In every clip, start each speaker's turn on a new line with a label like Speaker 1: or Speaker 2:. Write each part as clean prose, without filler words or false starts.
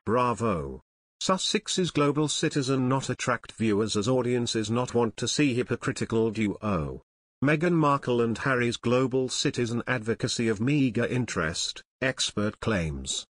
Speaker 1: Bravo. Sussexes global citizen not attract viewers as audiences not want to see hypocritical duo. Meghan Markle and Harry's global citizen advocacy of meager interest, expert claims.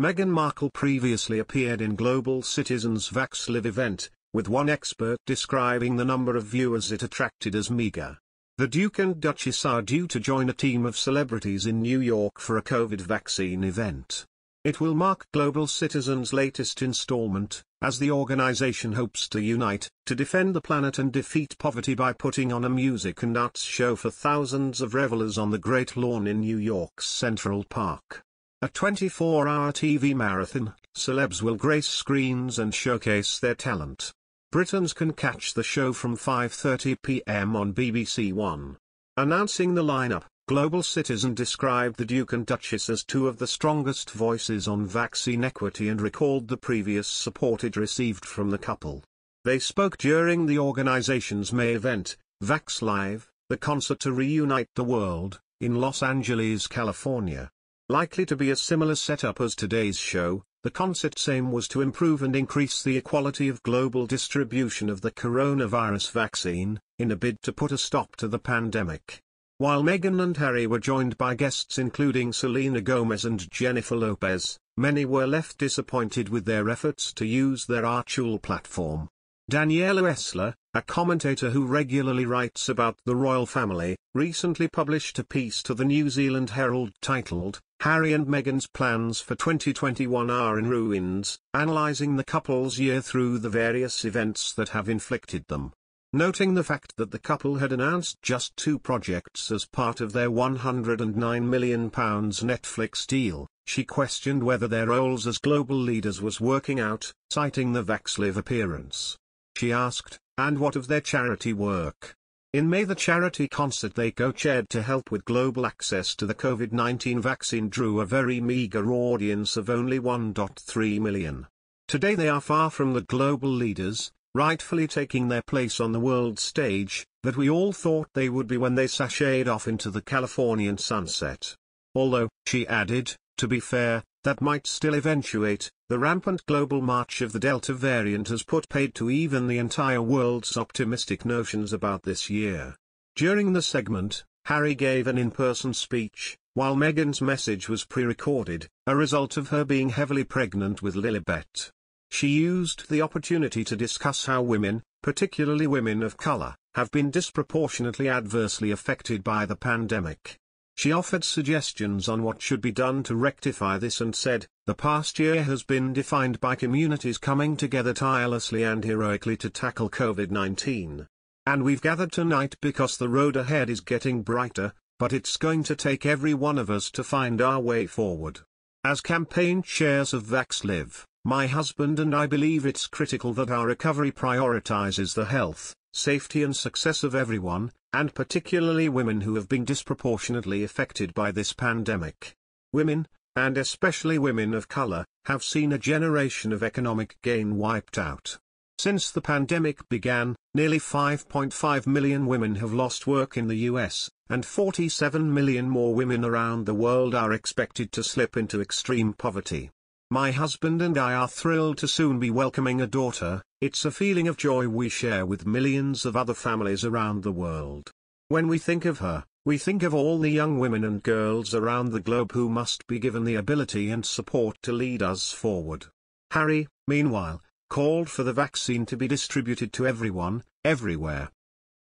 Speaker 1: Meghan Markle previously appeared in Global Citizen's VaxLive event, with one expert describing the number of viewers it attracted as meager. The Duke and Duchess are due to join a team of celebrities in New York for a COVID vaccine event. It will mark Global Citizen's latest installment, as the organization hopes to unite, to defend the planet and defeat poverty by putting on a music and arts show for thousands of revelers on the Great Lawn in New York's Central Park. A 24-hour TV marathon, celebs will grace screens and showcase their talent. Britons can catch the show from 5:30 p.m. on BBC One. Announcing the lineup, Global Citizen described the Duke and Duchess as two of the strongest voices on vaccine equity and recalled the previous support it received from the couple. They spoke during the organization's May event, VaxLive, the concert to reunite the world, in Los Angeles, California. Likely to be a similar setup as today's show, the concert's aim was to improve and increase the equality of global distribution of the coronavirus vaccine, in a bid to put a stop to the pandemic. While Meghan and Harry were joined by guests including Selena Gomez and Jennifer Lopez, many were left disappointed with their efforts to use their Archie platform. Daniela Essler, a commentator who regularly writes about the royal family, recently published a piece to the New Zealand Herald titled, "Harry and Meghan's Plans for 2021 Are in Ruins," analysing the couple's year through the various events that have inflicted them. Noting the fact that the couple had announced just 2 projects as part of their £109 million Netflix deal, she questioned whether their roles as global leaders was working out, citing the VaxLive appearance. She asked, and what of their charity work? In May, the charity concert they co-chaired to help with global access to the COVID-19 vaccine drew a very meager audience of only 1.3 million. Today they are far from the global leaders, rightfully taking their place on the world stage, that we all thought they would be when they sashayed off into the Californian sunset. Although, she added, to be fair, that might still eventuate, the rampant global march of the Delta variant has put paid to even the entire world's optimistic notions about this year. During the segment, Harry gave an in-person speech, while Meghan's message was pre-recorded, a result of her being heavily pregnant with Lilibet. She used the opportunity to discuss how women, particularly women of color, have been disproportionately adversely affected by the pandemic. She offered suggestions on what should be done to rectify this and said, "The past year has been defined by communities coming together tirelessly and heroically to tackle COVID-19. And we've gathered tonight because the road ahead is getting brighter, but it's going to take every one of us to find our way forward. As campaign chairs of VaxLive, my husband and I believe it's critical that our recovery prioritizes the health, safety and success of everyone, and particularly women who have been disproportionately affected by this pandemic. Women, and especially women of color, have seen a generation of economic gain wiped out. Since the pandemic began, nearly 5.5 million women have lost work in the US, and 47 million more women around the world are expected to slip into extreme poverty. My husband and I are thrilled to soon be welcoming a daughter. It's a feeling of joy we share with millions of other families around the world. When we think of her, we think of all the young women and girls around the globe who must be given the ability and support to lead us forward." Harry, meanwhile, called for the vaccine to be distributed to everyone, everywhere.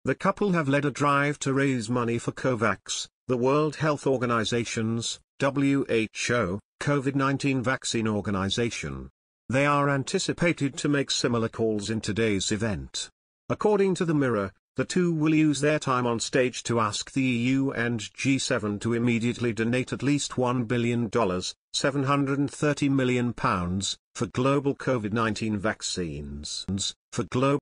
Speaker 1: The couple have led a drive to raise money for COVAX, the World Health Organization's, WHO, COVID-19 vaccine organization. They are anticipated to make similar calls in today's event. According to the Mirror, the two will use their time on stage to ask the EU and G7 to immediately donate at least $1 billion, £730 million, for global COVID-19 vaccines. For global